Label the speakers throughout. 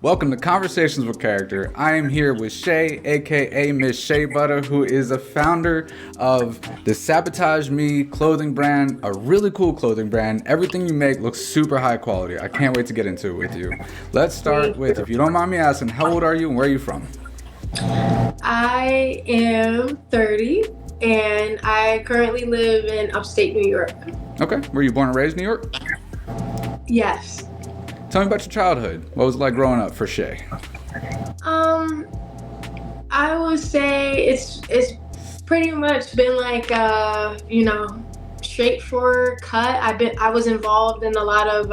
Speaker 1: Welcome to Conversations with Character. I am here with Shay, aka Miss Shea Butter, who is a founder of the Sabotage Me clothing brand, a really cool clothing brand. Everything you make looks super high quality. I can't wait to get into it with you. Let's start with, if you don't mind me asking, how old are you and where are you from?
Speaker 2: I am 30 and I currently live in upstate New York.
Speaker 1: Okay, were you born and raised in New York?
Speaker 2: Yes.
Speaker 1: Tell me about your childhood. What was it like growing up for Shay?
Speaker 2: I would say it's pretty much been like straightforward cut. I was involved in a lot of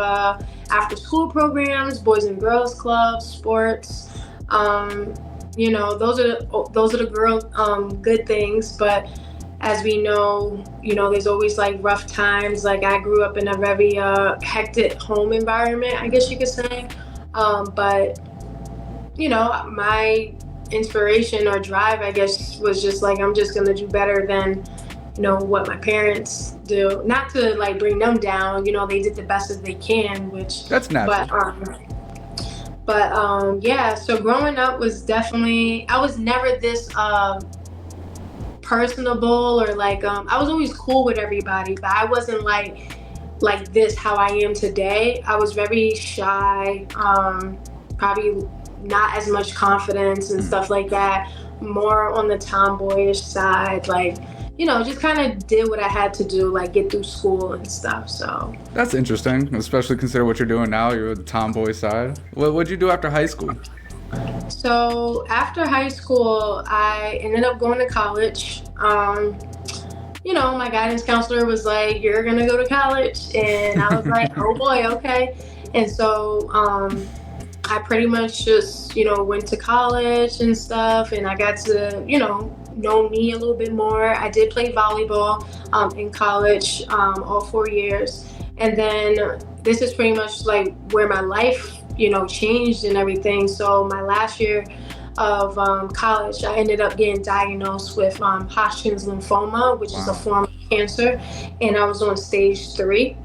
Speaker 2: after school programs, boys and girls clubs, sports. Those are the girl good things, but as we know, there's always like rough times. Like I grew up in a very hectic home environment, I guess you could say. But my inspiration or drive, I guess, was just like, I'm just gonna do better than, what my parents do. Not to like bring them down, they did the best that they can, which
Speaker 1: That's natural.
Speaker 2: Yeah, so growing up was definitely, I was never this personable or like I was always cool with everybody, but I wasn't like this how I am today. I was very shy, probably not as much confidence and stuff like that, more on the tomboyish side, like just kind of did what I had to do, like get through school and stuff. So
Speaker 1: That's interesting, especially consider what you're doing now. You're the tomboy side. What'd you do after high school?
Speaker 2: So after high school, I ended up going to college. My guidance counselor was like, "You're gonna go to college," and I was like, "Oh boy, okay." And so I pretty much just went to college and stuff, and I got to know me a little bit more. I did play volleyball in college all 4 years, and then this is pretty much like where my life changed and everything. So my last year of college, I ended up getting diagnosed with Hodgkin's lymphoma, which is a form of cancer, and I was on stage 3.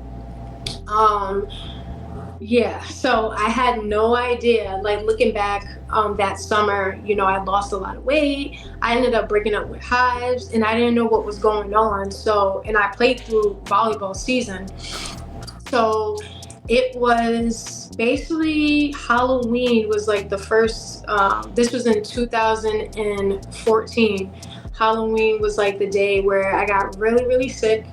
Speaker 2: So I had no idea. Like looking back that summer, I lost a lot of weight. I ended up breaking up with hives, and I didn't know what was going on. So, and I played through volleyball season. So it was basically Halloween was like the first, this was in 2014. Halloween was like the day where I got really, really sick.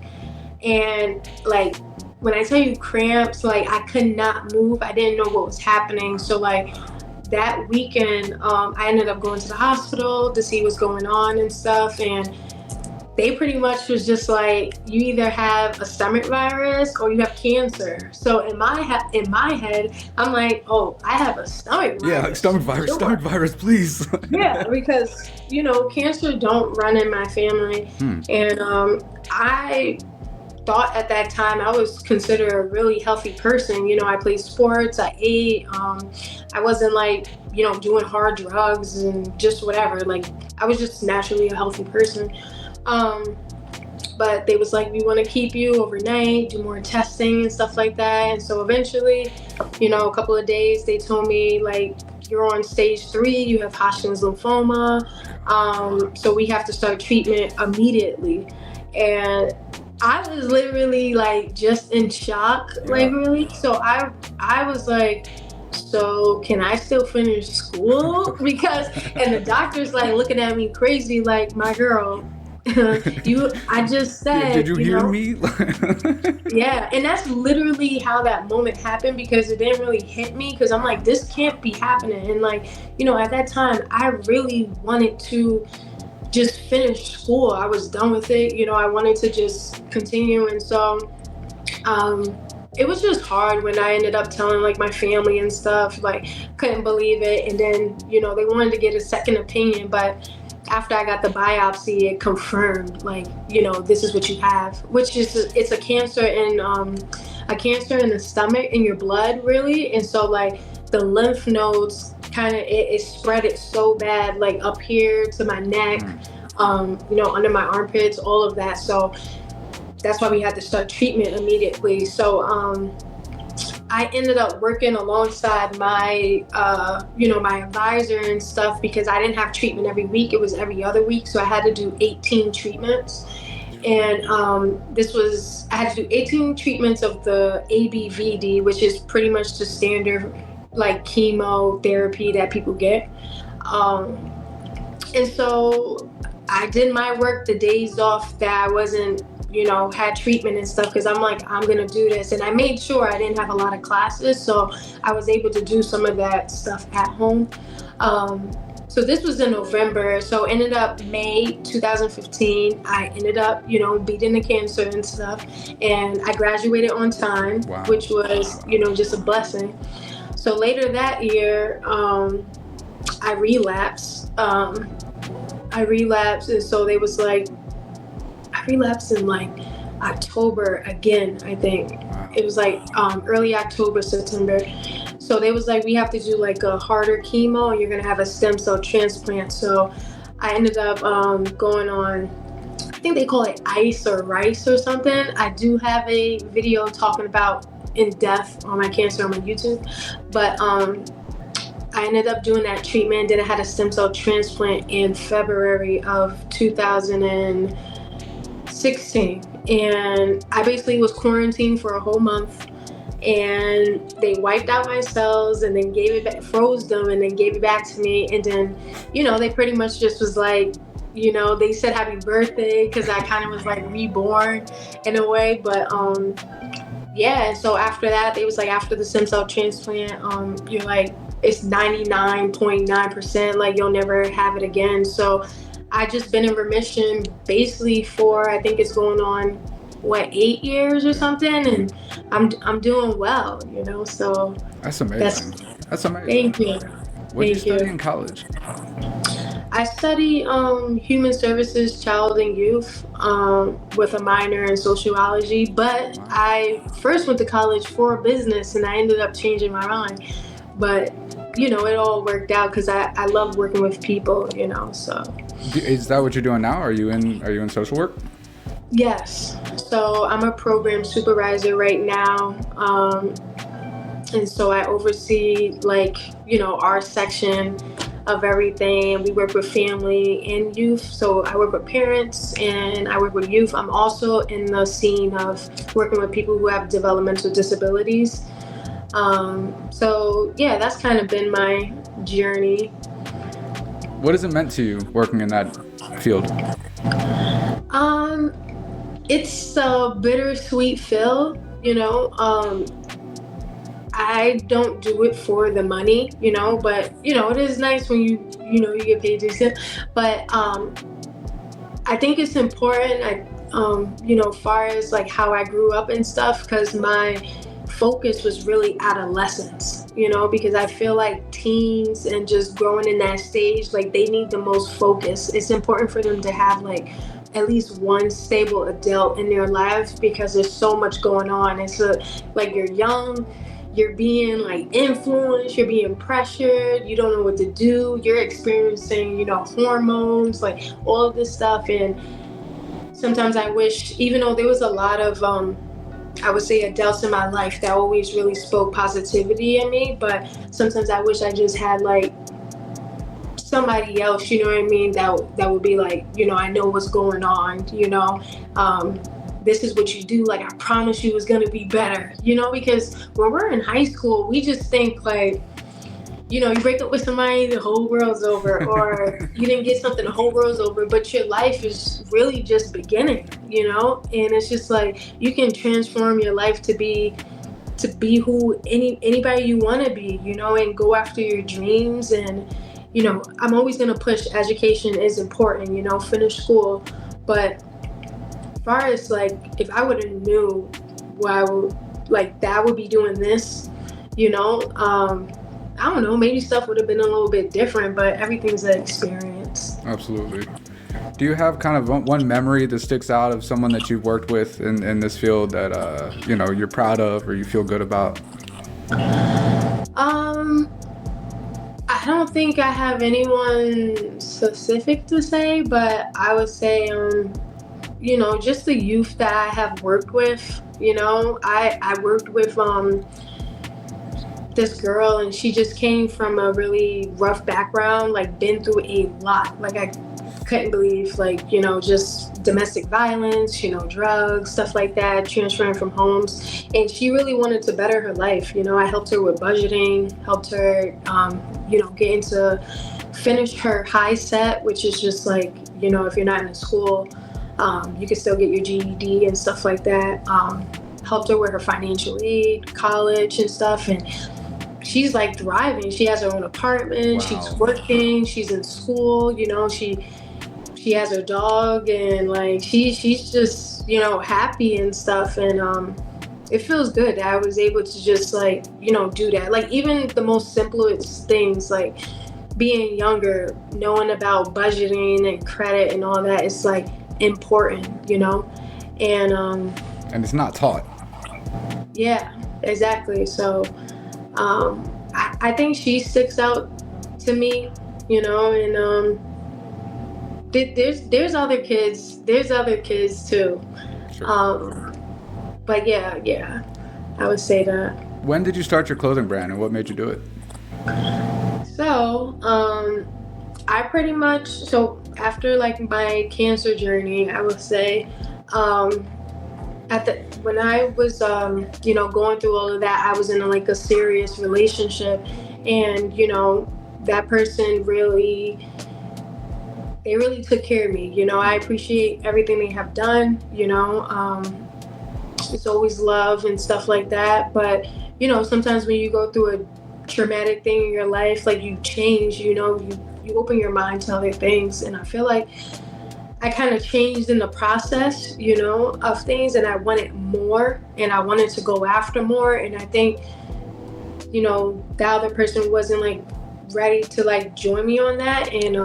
Speaker 2: And like, when I tell you cramps, like I could not move. I didn't know what was happening. So like that weekend, I ended up going to the hospital to see what's going on and stuff. And they pretty much was just like, you either have a stomach virus or you have cancer. So in my head, I'm like, oh, I have a stomach virus.
Speaker 1: Yeah, like stomach virus, please.
Speaker 2: Yeah, because cancer don't run in my family, and I thought at that time I was considered a really healthy person. I played sports, I ate, I wasn't like doing hard drugs and just whatever. Like I was just naturally a healthy person. But they was like, we want to keep you overnight, do more testing and stuff like that. And so eventually, a couple of days, they told me like, you're on stage 3, you have Hodgkin's lymphoma. So we have to start treatment immediately. And I was literally like just in shock, like really. So I was like, so can I still finish school? And the doctor's like looking at me crazy, like, my girl, I just said,
Speaker 1: did you hear me?
Speaker 2: Yeah, and that's literally how that moment happened, because it didn't really hit me, because I'm like, this can't be happening. And like, at that time, I really wanted to just finish school. I was done with it. I wanted to just continue. And so it was just hard when I ended up telling like my family and stuff, like couldn't believe it. And then, they wanted to get a second opinion, but after I got the biopsy, it confirmed like, this is what you have, which is, it's a cancer in the stomach, in your blood, really. And so like the lymph nodes kind of, it spread it so bad, like up here to my neck, under my armpits, all of that. So that's why we had to start treatment immediately. So I ended up working alongside my, my advisor and stuff because I didn't have treatment every week. It was every other week. So I had to do 18 treatments. And I had to do 18 treatments of the ABVD, which is pretty much the standard like chemotherapy that people get. And so I did my work the days off that I wasn't, had treatment and stuff, because I'm like, I'm going to do this. And I made sure I didn't have a lot of classes, so I was able to do some of that stuff at home. So this was in November. So ended up May 2015, I ended up, beating the cancer and stuff. And I graduated on time,
Speaker 1: Wow.
Speaker 2: which was, just a blessing. So later that year, I relapsed. And so they was like, I relapsed in like October again, I think.
Speaker 1: Wow.
Speaker 2: It was like early October, September. So they was like, we have to do like a harder chemo and you're gonna have a stem cell transplant. So I ended up going on, I think they call it ICE or RICE or something. I do have a video talking about in depth on my cancer on my YouTube. But I ended up doing that treatment. Then I had a stem cell transplant in February of 2016. And I basically was quarantined for a whole month. And they wiped out my cells and then gave it back, froze them and then gave it back to me. And then, they pretty much just was like, they said happy birthday because I kind of was like reborn in a way. But yeah, so after that, they was like, after the stem cell transplant, you're like, it's 99.9%, like you'll never have it again. So I just been in remission basically for, I think it's going on 8 years or something, and I'm doing well, so
Speaker 1: That's amazing. That's amazing.
Speaker 2: Thank you.
Speaker 1: What did you study in college?
Speaker 2: I study human services, child and youth, with a minor in sociology, but
Speaker 1: Wow.
Speaker 2: I first went to college for business and I ended up changing my mind. But it all worked out because I love working with people, so.
Speaker 1: Is that what you're doing now? Are you in social work?
Speaker 2: Yes. So I'm a program supervisor right now. And so I oversee our section of everything. We work with family and youth. So I work with parents and I work with youth. I'm also in the scene of working with people who have developmental disabilities. So yeah, that's kind of been my journey.
Speaker 1: What has it meant to you working in that field?
Speaker 2: It's a bittersweet feel, I don't do it for the money, but it is nice when you get paid decent. But I think it's important, far as like how I grew up and stuff, because my focus was really adolescence, because I feel like teens and just growing in that stage, like they need the most focus. It's important for them to have like at least one stable adult in their lives because there's so much going on. It's like you're young, you're being like influenced, you're being pressured, you don't know what to do, you're experiencing, hormones, like all of this stuff. And sometimes I wish, even though there was a lot of I would say adults in my life that always really spoke positivity in me, but sometimes I wish I just had like somebody else, that would be like, I know what's going on, this is what you do, like I promise you it's gonna be better, because when we're in high school, we just think like, you break up with somebody, the whole world's over, or you didn't get something, the whole world's over, but your life is really just beginning, and it's just like, you can transform your life to be who anybody you want to be, and go after your dreams. And, I'm always going to push education is important, finish school. But as far as like, if I would have knew why I would, like, that I would be doing this, I don't know, maybe stuff would have been a little bit different, but everything's an experience.
Speaker 1: Absolutely. Do you have kind of one memory that sticks out of someone that you've worked with in this field that, you're proud of or you feel good about?
Speaker 2: I don't think I have anyone specific to say, but I would say, just the youth that I have worked with, I worked with, this girl, and she just came from a really rough background, like been through a lot. Like I couldn't believe, like, just domestic violence, drugs, stuff like that, transferring from homes. And she really wanted to better her life. I helped her with budgeting, helped her, get into finish her high set, which is just like, if you're not in school, you can still get your GED and stuff like that. Helped her with her financial aid, college and stuff. And she's like thriving. She has her own apartment. Wow. She's working. She's in school. She has her dog, and like she's just happy and stuff. And it feels good that I was able to just like do that. Like even the most simplest things, like being younger, knowing about budgeting and credit and all that is like important, and
Speaker 1: it's not taught.
Speaker 2: Yeah, exactly. So I think she sticks out to me, and there's other kids too. Sure. But yeah, I would say that.
Speaker 1: When did you start your clothing brand, and what made you do it?
Speaker 2: So I pretty much, so after like my cancer journey, I would say when I was going through all of that, I was in like a serious relationship, and that person really took care of me. I appreciate everything they have done. It's always love and stuff like that, but sometimes when you go through a traumatic thing in your life, like you change, you open your mind to other things. And I feel like I kind of changed in the process, of things, and I wanted more, and I wanted to go after more. And I think, the other person wasn't like ready to like join me on that. And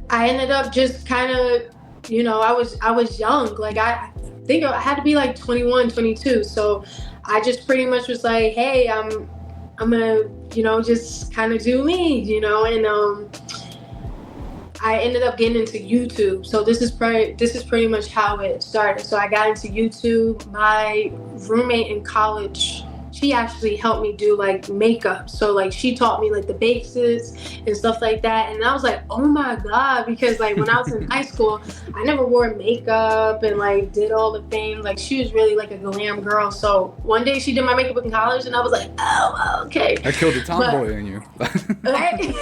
Speaker 2: I ended up just kind of, I was young. Like I think I had to be like 21, 22. So I just pretty much was like, hey, I'm gonna, just kind of do me, and I ended up getting into YouTube. So this is pretty much how it started. So I got into YouTube. My roommate in college, she actually helped me do like makeup. So like she taught me like the basics and stuff like that. And I was like, oh my God, because like when I was in high school, I never wore makeup and like did all the things. Like she was really like a glam girl. So one day she did my makeup in college, and I was like, oh, okay.
Speaker 1: I killed the tomboy in you.
Speaker 2: Right?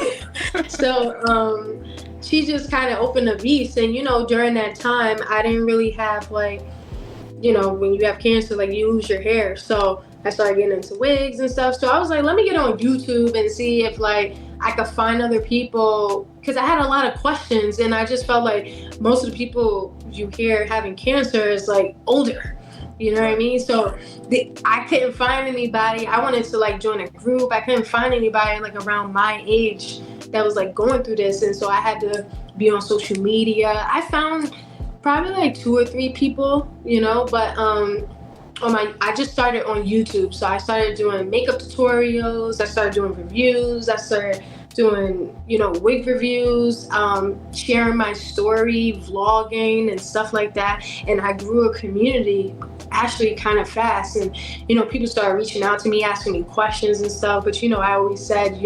Speaker 2: So she just kind of opened a beast. And during that time, I didn't really have like, when you have cancer, like you lose your hair. So I started getting into wigs and stuff. So I was like, let me get on YouTube and see if like I could find other people, because I had a lot of questions, and I just felt like most of the people you hear having cancer is like older. You know what I mean? So I couldn't find anybody. I wanted to like join a group. I couldn't find anybody like around my age that was like going through this. And so I had to be on social media. I found probably like 2 or 3 people, but I just started on YouTube. So I started doing makeup tutorials. I started doing reviews. I started doing, wig reviews, sharing my story, vlogging and stuff like that. And I grew a community actually kind of fast. And, people started reaching out to me, asking me questions and stuff. But, I always said,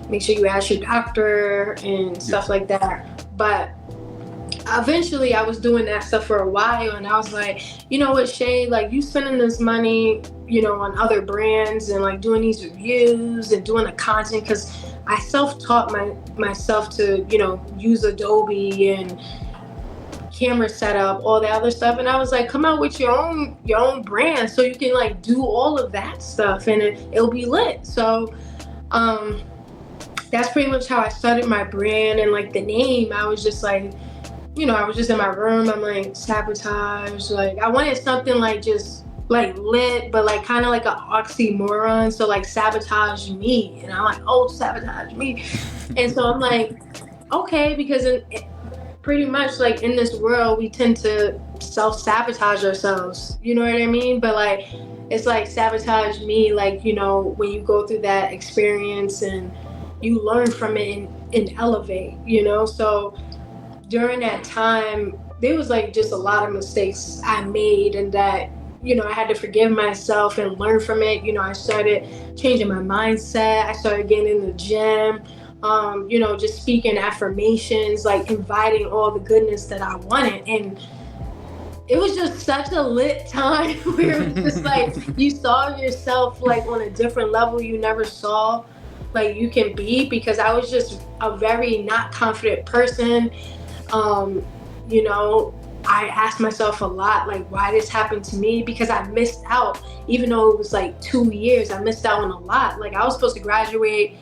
Speaker 2: make sure you ask your doctor and stuff like that. But eventually I was doing that stuff for a while, and I was like, you know what, Shay, like you spending this money, on other brands and like doing these reviews and doing the content, because I self-taught myself to, use Adobe and camera setup, all that other stuff. And I was like, come out with your own brand so you can like do all of that stuff, and it'll be lit. So that's pretty much how I started my brand. And like the name, I was just like, I was just in my room. I'm like, Sabotage. Like I wanted something like just like lit, but like kind of like an oxymoron. So like Sabotage Me. And I'm like, oh, Sabotage Me. And so I'm like, okay, because pretty much like in this world, we tend to self-sabotage ourselves. You know what I mean? But like, it's like Sabotage Me, like, when you go through that experience and you learn from it and elevate, So during that time, there was like just a lot of mistakes I made, and that, I had to forgive myself and learn from it. I started changing my mindset. I started getting in the gym, just speaking affirmations, like inviting all the goodness that I wanted. And it was just such a lit time where it was just like you saw yourself like on a different level you never saw like you can be, because I was just a very not confident person. um I asked myself a lot, like, why this happened to me, because I missed out. Even though it was like 2 years, I missed out on a lot. Like, I was supposed to graduate,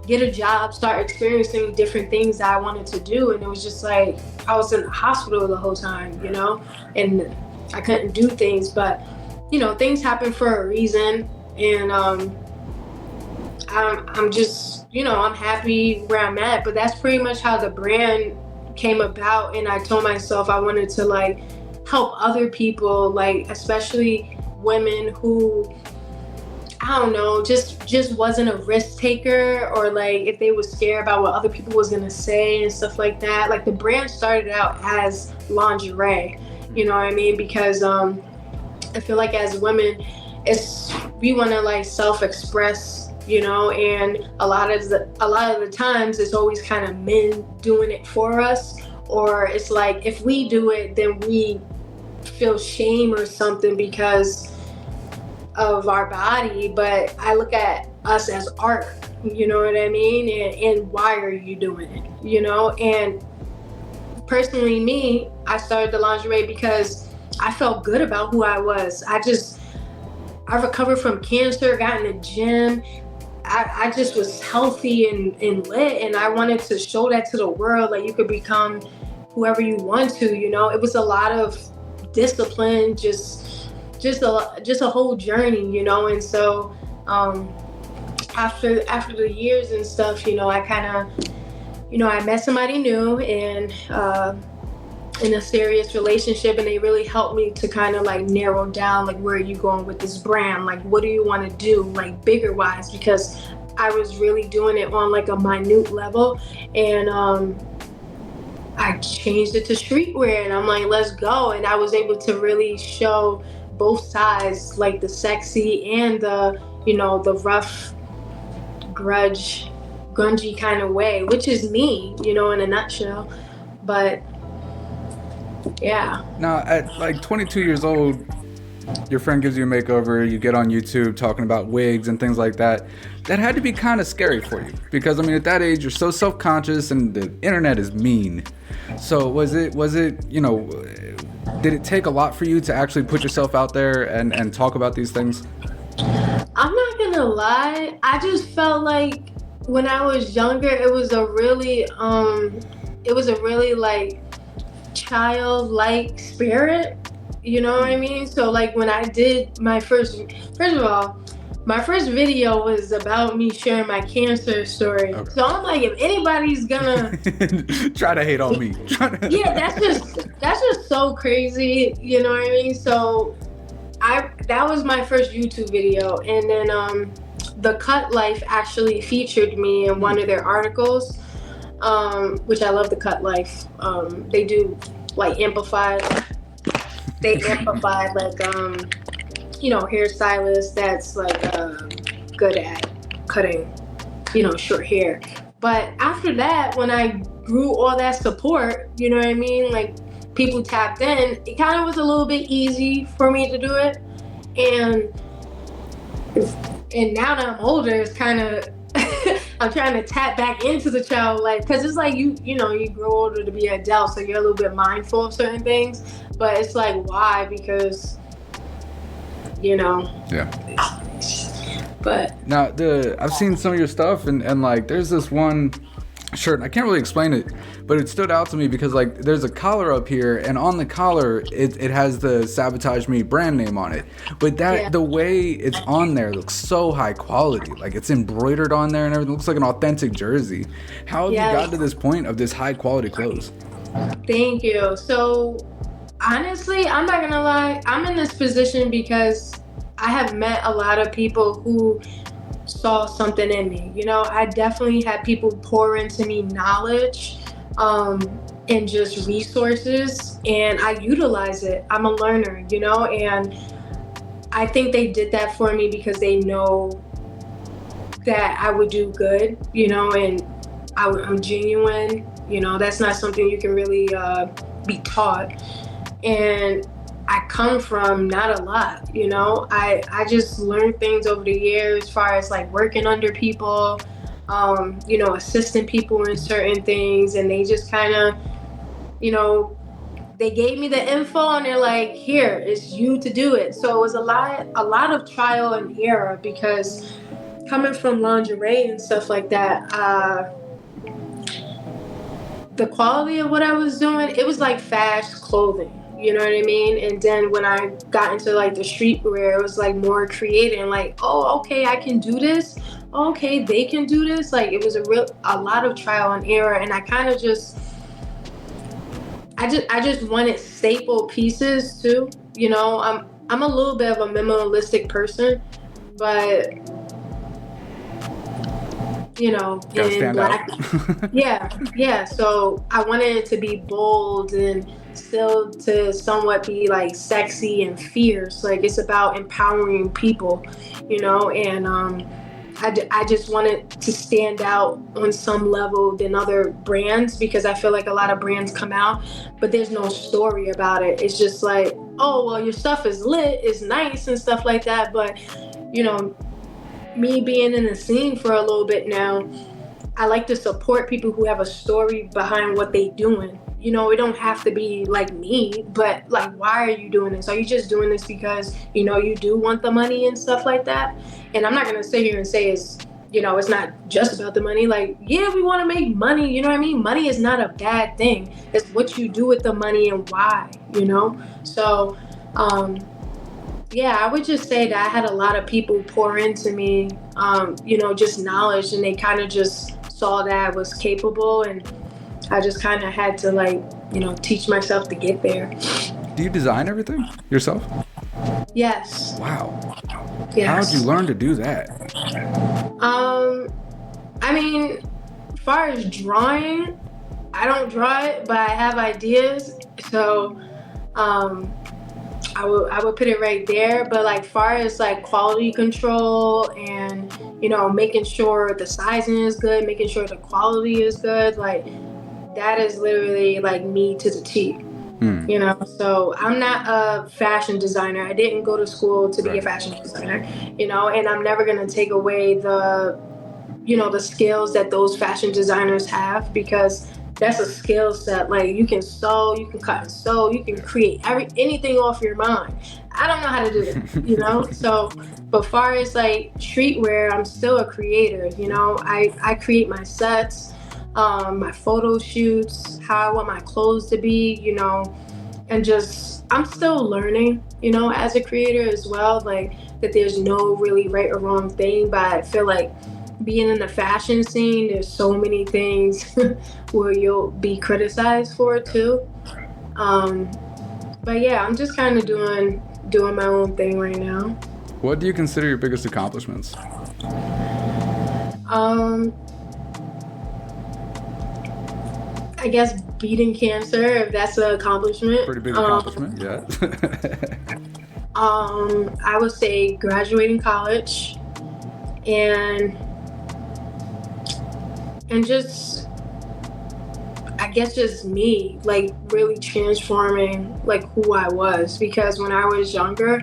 Speaker 2: get a job, start experiencing different things that I wanted to do, and it was just like I was in the hospital the whole time, and I couldn't do things. But things happen for a reason, and I'm just, I'm happy where I'm at. But that's pretty much how the brand came about. And I told myself I wanted to like help other people, like especially women who, I don't know, just wasn't a risk taker, or like if they were scared about what other people was gonna say and stuff like that. Like, the brand started out as lingerie, you know what I mean? Because I feel like as women, we want to like self-express, and a lot of the times it's always kind of men doing it for us, or it's like if we do it, then we feel shame or something because of our body. But I look at us as art, you know what I mean? And why are you doing it, And personally, me, I started the lingerie because I felt good about who I was. I recovered from cancer, got in the gym. I just was healthy and lit, and I wanted to show that to the world. Like, you could become whoever you want to, It was a lot of discipline, just a whole journey, And so after the years and stuff, I kind of, I met somebody new and in a serious relationship, and they really helped me to kind of like narrow down, like, where are you going with this brand? Like, what do you want to do, like, bigger wise? Because I was really doing it on like a minute level, and I changed it to streetwear, and I'm like, let's go. And I was able to really show both sides, like the sexy and the, the rough, grungy kind of way, which is me, in a nutshell. But yeah.
Speaker 1: Now, at like 22 years old, your friend gives you a makeover, you get on YouTube talking about wigs and things like that. That had to be kind of scary for you, because I mean, at that age, you're so self-conscious and the internet is mean. So was it, did it take a lot for you to actually put yourself out there and talk about these things?
Speaker 2: I'm not gonna lie, I just felt like when I was younger, it was a really like childlike spirit, you know what I mean? So like when I did my first of all, my first video was about me sharing my cancer story. Okay. So I'm like, if anybody's gonna
Speaker 1: try to hate on me,
Speaker 2: yeah, that's just so crazy, you know what I mean? So that was my first YouTube video, and then The Cut Life actually featured me in one of their articles, which I love. The Cut Life, they do like amplified like hairstylist that's like good at cutting short hair. But after that, when I grew all that support, you know what I mean, like people tapped in, it kind of was a little bit easy for me to do it. And now that I'm older, it's kind of I'm trying to tap back into the child life, because it's like you grow older to be an adult, so you're a little bit mindful of certain things. But it's like, why? Because
Speaker 1: yeah.
Speaker 2: But
Speaker 1: now I've seen some of your stuff, and like there's this one shirt, and I can't really explain it, but it stood out to me because like there's a collar up here, and on the collar it has the Sabotage Me brand name on it, but the way it's on there looks so high quality, like it's embroidered on there and everything. It looks like an authentic jersey. How have you gotten to this point of this high quality clothes?
Speaker 2: Thank you. So honestly, I'm not gonna lie, I'm in this position because I have met a lot of people who saw something in me. I definitely had people pour into me knowledge, and just resources, and I utilize it. I'm a learner, and I think they did that for me because they know that I would do good, and I'm genuine. That's not something you can really be taught. And I come from not a lot, I just learned things over the years as far as like working under people, assisting people in certain things, and they just kind of, they gave me the info and they're like, here, it's you to do it. So it was a lot of trial and error, because coming from lingerie and stuff like that, the quality of what I was doing, it was like fast clothing. You know what I mean? And then when I got into like the streetwear, it was like more creative, like, oh, okay, I can do this. Okay, they can do this. Like, it was a lot of trial and error, and I kind of I just wanted staple pieces too. I'm a little bit of a minimalistic person, but
Speaker 1: Gotta
Speaker 2: in
Speaker 1: stand
Speaker 2: black.
Speaker 1: out.
Speaker 2: Yeah. So I wanted it to be bold and still to somewhat be like sexy and fierce. Like, it's about empowering people, and I just wanted to stand out on some level than other brands, because I feel like a lot of brands come out, but there's no story about it. It's just like, oh, well, your stuff is lit, it's nice and stuff like that. But, me being in the scene for a little bit now, I like to support people who have a story behind what they doing. It don't have to be like me, but like, why are you doing this? Are you just doing this because, you do want the money and stuff like that? And I'm not going to sit here and say it's not just about the money. Like, yeah, we want to make money. You know what I mean? Money is not a bad thing. It's what you do with the money and why, So, yeah, I would just say that I had a lot of people pour into me, just knowledge, and they kind of just saw that I was capable, and I just kind of had to teach myself to get there.
Speaker 1: Do you design everything yourself?
Speaker 2: Yes.
Speaker 1: Wow.
Speaker 2: Yes.
Speaker 1: How did you learn to do that?
Speaker 2: I mean, as far as drawing, I don't draw it, but I have ideas. So, I would put it right there. But like, far as like quality control and making sure the sizing is good, making sure the quality is good, like, that is literally like me to the T. So I'm not a fashion designer. I didn't go to school to be a fashion designer, and I'm never gonna take away the skills that those fashion designers have, because that's a skill set. Like, you can sew, you can cut and sew, you can create anything off your mind. I don't know how to do that, So, but far as like streetwear, I'm still a creator. I create my sets, my photo shoots, how I want my clothes to be, and just, I'm still learning, as a creator as well. Like, that there's no really right or wrong thing, but I feel like being in the fashion scene, there's so many things where you'll be criticized for too. But yeah, I'm just kind of doing my own thing right now.
Speaker 1: What do you consider your biggest accomplishments?
Speaker 2: I guess beating cancer, if that's an accomplishment.
Speaker 1: Pretty big accomplishment, yeah.
Speaker 2: I would say graduating college, and just, I guess, just me, like, really transforming like who I was, because when I was younger,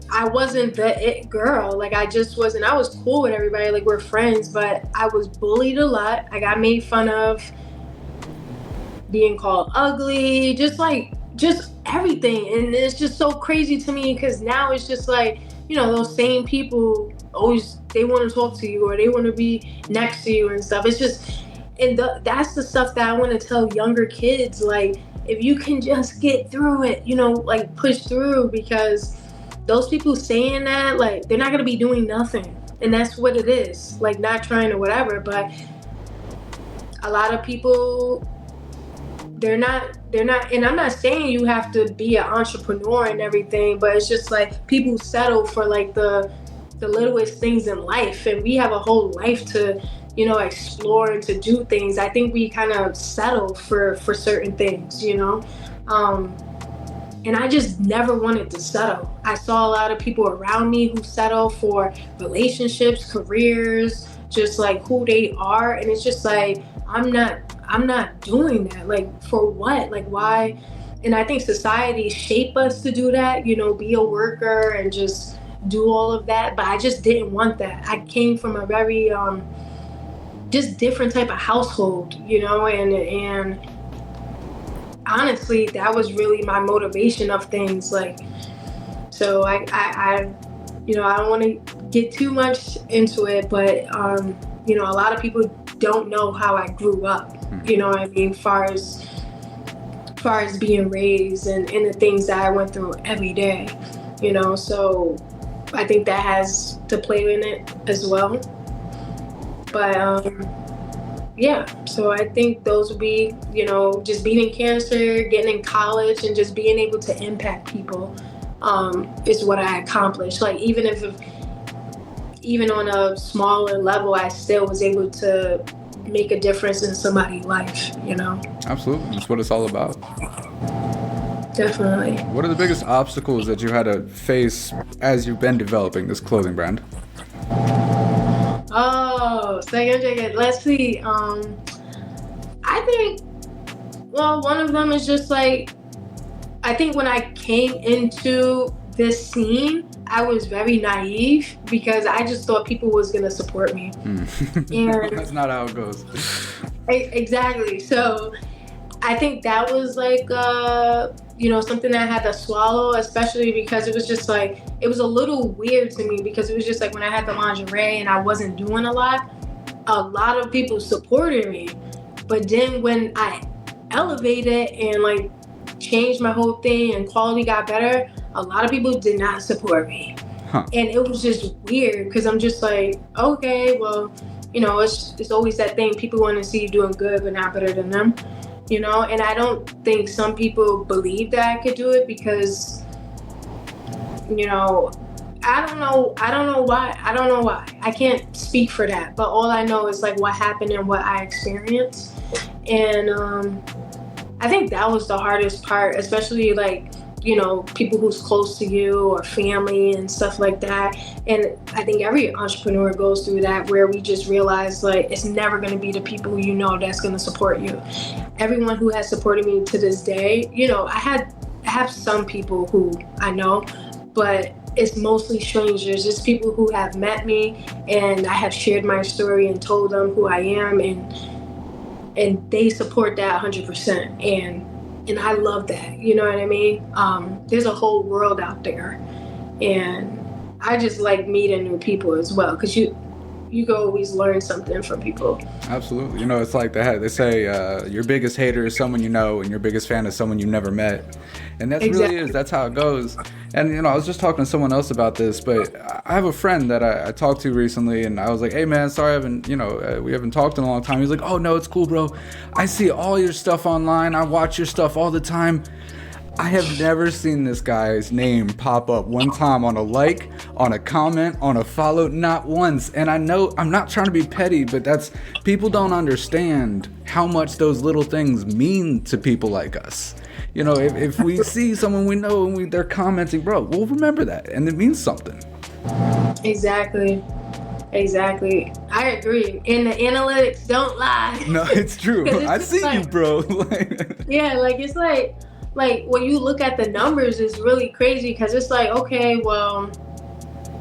Speaker 2: I wasn't the it girl. Like, I just wasn't. I was cool with everybody, like, we're friends, but I was bullied a lot. I got made fun of, being called ugly, just everything. And it's just so crazy to me, because now it's just like, those same people always, they want to talk to you, or they want to be next to you and stuff. It's just, and that's the stuff that I want to tell younger kids. Like, if you can just get through it, like, push through, because those people saying that, like, they're not going to be doing nothing. And that's what it is, like, not trying or whatever. But a lot of people, they're not, and I'm not saying you have to be an entrepreneur and everything, but it's just like, people settle for like the the littlest things in life, and we have a whole life to, explore and to do things. I think we kind of settle for certain things, and I just never wanted to settle. I saw a lot of people around me who settle for relationships, careers, just like who they are, and it's just like I'm not doing that. Like, for what? Like, why? And I think society shape us to do that, be a worker and just do all of that. But I just didn't want that. I came from a very just different type of household, and honestly, that was really my motivation of things. Like, so I don't want to get too much into it, but a lot of people don't know how I grew up. You know what I mean? Far as being raised and the things that I went through every day. So I think that has to play in it as well. But yeah, so I think those would be, just beating cancer, getting in college, and just being able to impact people is what I accomplished. Like, even on a smaller level, I still was able to make a difference in somebody's life,
Speaker 1: Absolutely. That's what it's all about.
Speaker 2: Definitely.
Speaker 1: What are the biggest obstacles that you had to face as you've been developing this clothing brand?
Speaker 2: Oh, second. Let's see. I think, well, one of them is just like, I think when I came into this scene, I was very naive because I just thought people was gonna support me. And
Speaker 1: that's not how it goes.
Speaker 2: Exactly. So I think that was like, something that I had to swallow, especially because it was just like, it was a little weird to me because it was just like when I had the lingerie and I wasn't doing a lot of people supported me. But then when I elevated and like changed my whole thing and quality got better, a lot of people did not support me. And it was just weird because I'm just like, okay, well, it's always that thing. People want to see you doing good, but not better than them. And I don't think some people believe that I could do it because, I don't know why. I can't speak for that. But all I know is like what happened and what I experienced. And I think that was the hardest part, especially like, people who's close to you or family and stuff like that. And I think every entrepreneur goes through that, where we just realize like it's never going to be the people that's going to support you. Everyone who has supported me to this day, I have some people who I know, but it's mostly strangers. It's people who have met me and I have shared my story and told them who I am, and they support that 100%. And I love that, you know what I mean? There's a whole world out there, and I just like meeting new people as well, because you can always learn something from people.
Speaker 1: Absolutely. It's like they say your biggest hater is someone you know, and your biggest fan is someone you never met. And that's
Speaker 2: Exactly.
Speaker 1: really is. That's how it goes. And, I was just talking to someone else about this, but I have a friend that I talked to recently, and I was like, hey, man, sorry, we haven't talked in a long time. He's like, oh, no, it's cool, bro. I see all your stuff online. I watch your stuff all the time. I have never seen this guy's name pop up one time on a like, on a comment, on a follow, not once. And I know I'm not trying to be petty, but people don't understand how much those little things mean to people like us. If we see someone we know and they're commenting, bro, we'll remember that, and it means something.
Speaker 2: Exactly. I agree. And the analytics don't lie.
Speaker 1: No, it's true. I see you, bro.
Speaker 2: Yeah, like it's like when you look at the numbers, it's really crazy because it's like, okay,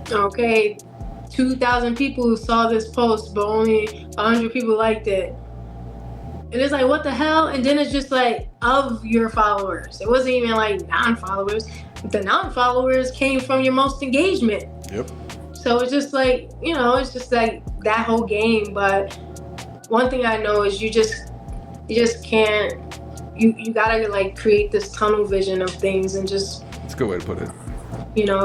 Speaker 2: 2,000 people saw this post, but only 100 people liked it. And it's like, what the hell? And then it's just like, of your followers. It wasn't even like non-followers. The non-followers came from your most engagement.
Speaker 1: Yep.
Speaker 2: So it's just like, it's just like that whole game. But one thing I know is you just can't, you gotta like create this tunnel vision of things and just.
Speaker 1: That's a good way to put it.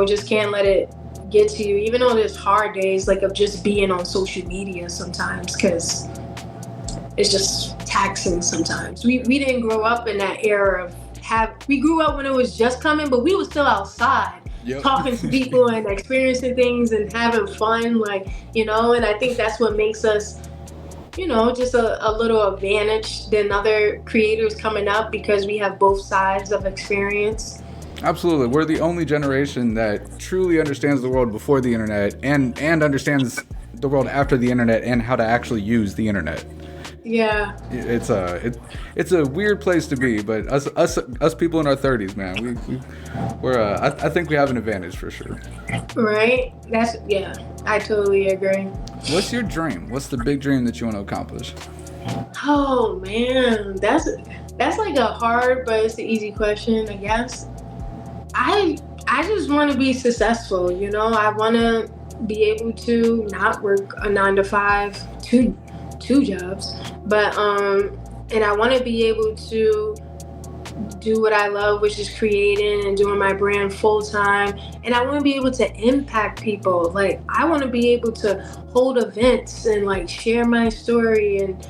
Speaker 2: Just can't let it get to you, even though there's hard days like of just being on social media sometimes, because it's just taxing sometimes. We didn't grow up in that era of we grew up when it was just coming, but we were still outside.
Speaker 1: Yep.
Speaker 2: talking to people and experiencing things and having fun, like, and I think that's what makes us, just a little advantage than other creators coming up because we have both sides of experience.
Speaker 1: Absolutely. We're the only generation that truly understands the world before the internet and understands the world after the internet and how to actually use the internet.
Speaker 2: Yeah.
Speaker 1: It's a weird place to be, but us people in our 30s, man, I think we have an advantage for sure.
Speaker 2: Right? Yeah, I totally agree.
Speaker 1: What's your dream? What's the big dream that you want to accomplish?
Speaker 2: Oh man, that's like a hard but it's an easy question, I guess. I just want to be successful, I want to be able to not work a 9 to 5, two jobs, but and I want to be able to do what I love, which is creating and doing my brand full time. And I want to be able to impact people. Like, I want to be able to hold events and like share my story and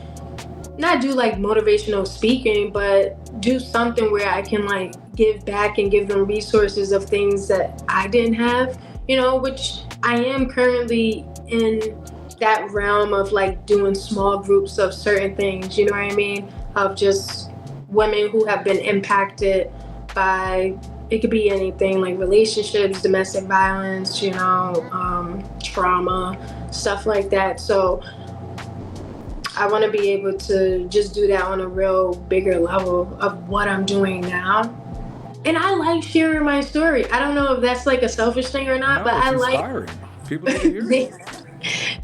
Speaker 2: not do like motivational speaking, but do something where I can like give back and give them resources of things that I didn't have, which I am currently in that realm of like doing small groups of certain things, you know what I mean? Of just women who have been impacted by, it could be anything like relationships, domestic violence, trauma, stuff like that. So I want to be able to just do that on a real bigger level of what I'm doing now. And I like sharing my story. I don't know if that's like a selfish thing or not, but I
Speaker 1: inspiring. People need to hear it.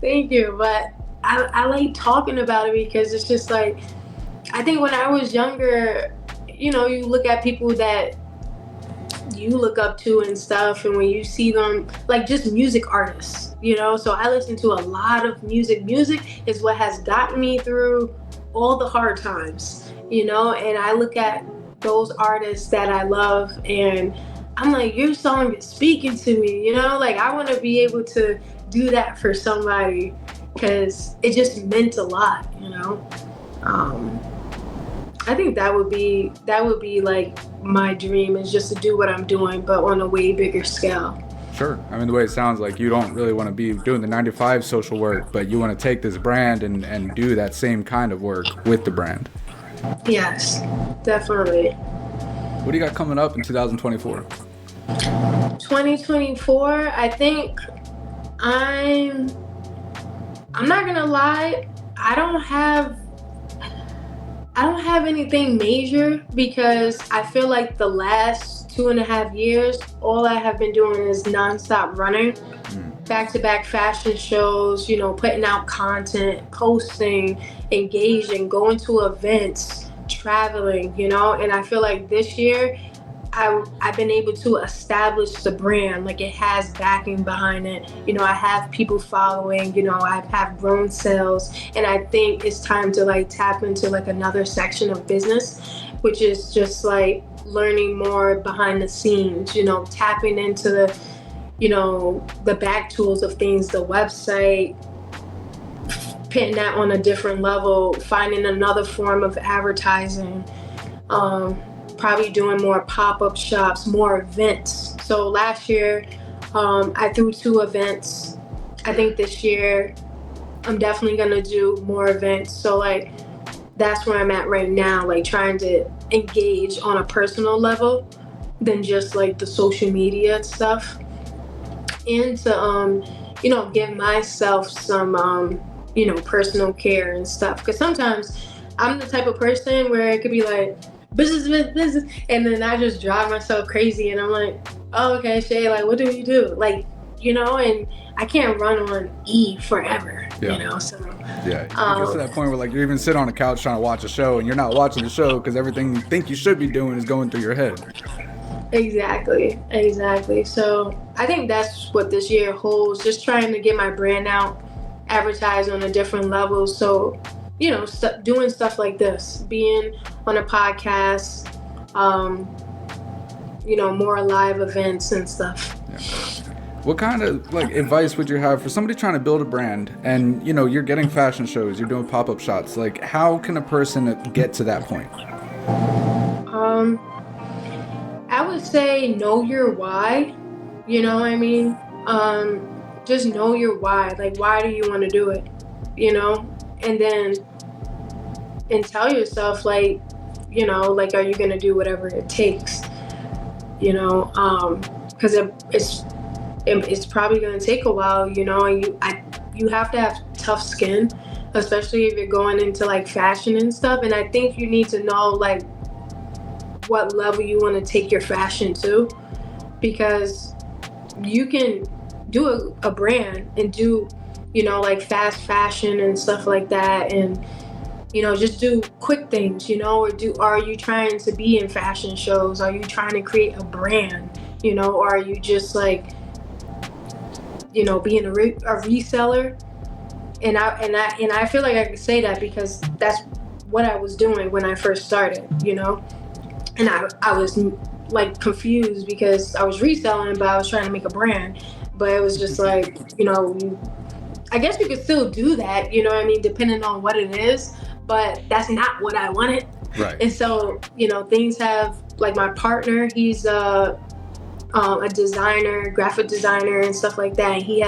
Speaker 2: Thank you. But I like talking about it because it's just like, I think when I was younger, you look at people that you look up to and stuff, and when you see them, like just music artists, so I listen to a lot of music. Music is what has gotten me through all the hard times, and I look at those artists that I love and I'm like, your song is speaking to me, like I want to be able to do that for somebody because it just meant a lot, I think that would be like my dream, is just to do what I'm doing, but on a way bigger scale.
Speaker 1: Sure. I mean, the way it sounds like you don't really want to be doing the 9 to 5 social work, but you want to take this brand and do that same kind of work with the brand.
Speaker 2: Yes, definitely.
Speaker 1: What do you got coming up in 2024?
Speaker 2: 2024, I think I'm not gonna lie, I don't have anything major because I feel like the last 2.5 years, all I have been doing is nonstop running, back-to-back fashion shows, putting out content, posting, engaging, going to events, traveling, and I feel like this year I've been able to establish the brand, like it has backing behind it. I have people following, I have grown sales, and I think it's time to like tap into like another section of business, which is just like learning more behind the scenes, tapping into the back tools of things, the website, putting that on a different level, finding another form of advertising, probably doing more pop-up shops, more events. So last year, I threw 2 events. I think this year, I'm definitely gonna do more events. So like, that's where I'm at right now, like trying to engage on a personal level than just like the social media stuff. And to, give myself some, personal care and stuff. Because sometimes I'm the type of person where it could be like, business, and then I just drive myself crazy and I'm like, oh, okay, Shay, like, what do you do? Like, and I can't run on E forever, so.
Speaker 1: Yeah, you get to that point where like you even sit on a couch trying to watch a show and you're not watching the show because everything you think you should be doing is going through your head.
Speaker 2: Exactly. So I think that's what this year holds, just trying to get my brand out, advertise on a different level. So, doing stuff like this, being on a podcast, more live events and stuff.
Speaker 1: Yeah. What kind of like advice would you have for somebody trying to build a brand and, you're getting fashion shows, you're doing pop-up shops, like how can a person get to that point?
Speaker 2: I would say know your why You know what I mean? Just know your why. Like, why do you want to do it? You know, and then and tell yourself like, you know, like, are you gonna do whatever it takes? You know, because it's probably gonna take a while. You know, and you have to have tough skin, especially if you're going into like fashion and stuff. And I think you need to know like what level you want to take your fashion to, because you can do a brand and do, you know, like fast fashion and stuff like that, and you know, just do quick things, you know, are you trying to be in fashion shows? Are you trying to create a brand, you know, or are you just like, you know, being a reseller? And I feel like I could say that because that's what I was doing when I first started, you know, and I was like confused because I was reselling, but I was trying to make a brand, but it was just like, you know, I guess you could still do that, you know what I mean, depending on what it is, but that's not what I wanted.
Speaker 1: Right.
Speaker 2: And so, you know, things have, like my partner, he's a designer, graphic designer and stuff like that. And he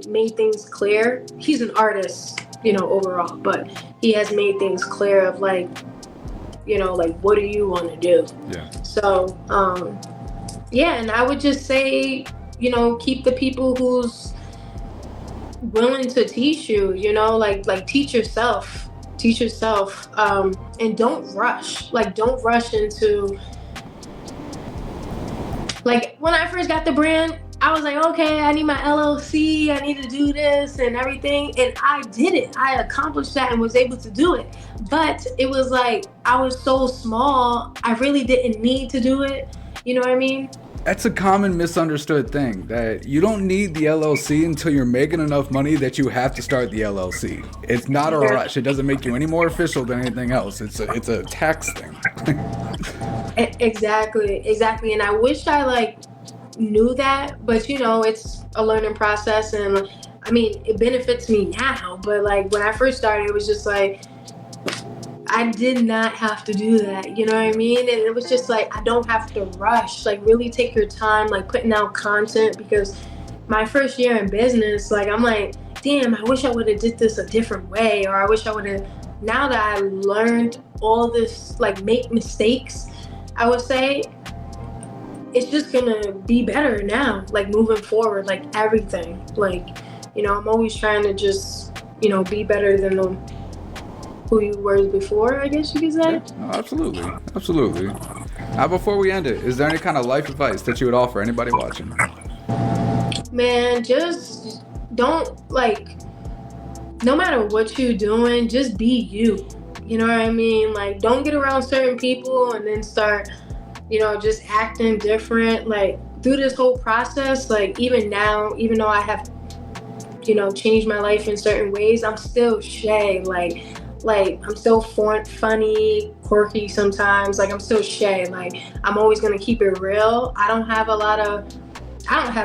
Speaker 2: made things clear. He's an artist, you know, overall, but he has made things clear of like, you know, like, what do you want to do?
Speaker 1: Yeah.
Speaker 2: So, yeah, and I would just say, you know, keep the people who's willing to teach you, you know, like teach yourself, and don't rush into, like, when I first got the brand, I was like, okay, I need my LLC, I need to do this and everything, and I did it. I accomplished that and was able to do it, but it was like I was so small, I really didn't need to do it, you know what I mean?
Speaker 1: That's a common misunderstood thing, that you don't need the LLC until you're making enough money that you have to start the LLC. It's not a rush. It doesn't make you any more official than anything else. It's a tax thing.
Speaker 2: Exactly. And I wish I like knew that, but you know, it's a learning process, and I mean, it benefits me now, but like when I first started, it was just like I did not have to do that, you know what I mean? And it was just like, I don't have to rush, like really take your time, like putting out content, because my first year in business, like I'm like, damn, I wish I would have did this a different way, or I wish I would have, now that I learned all this, like make mistakes, I would say, it's just gonna be better now, like moving forward, like everything. Like, you know, I'm always trying to just, you know, be better than who you were before, I guess you could say.
Speaker 1: Yeah, no, absolutely. Now, before we end it, is there any kind of life advice that you would offer anybody watching?
Speaker 2: Man, just don't, like, no matter what you're doing, just be you. You know what I mean? Like, don't get around certain people and then start, you know, just acting different. Like, through this whole process, like, even now, even though I have, you know, changed my life in certain ways, I'm still Shay. Like I'm still funny, quirky sometimes. Like, I'm still Shay. Like, I'm always gonna keep it real. I don't have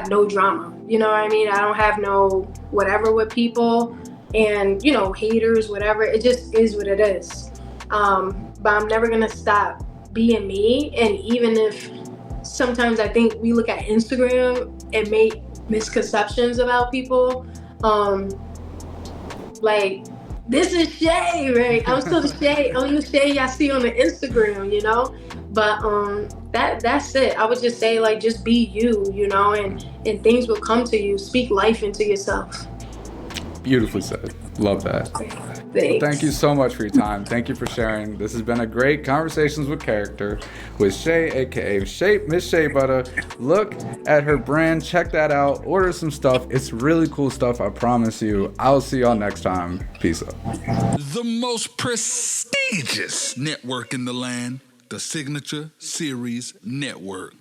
Speaker 2: no drama. You know what I mean? I don't have no whatever with people, and you know, haters, whatever. It just is what it is. But I'm never gonna stop being me. And even if sometimes I think we look at Instagram and make misconceptions about people, like, this is Shay, right? I'm still Shay. I'm the Shay y'all see on the Instagram, you know? But that's it. I would just say, like, just be you, you know, and things will come to you. Speak life into yourself.
Speaker 1: Beautifully said. Love that.
Speaker 2: Well,
Speaker 1: thank you so much for your time. Thank you for sharing. This has been a great Conversations with Character with Shay, aka Miss Shay Butter. Look at her brand, check that out, order some stuff. It's really cool stuff, I promise you. I'll see y'all next time. Peace out.
Speaker 3: The most prestigious network in the land, the Signature Series Network.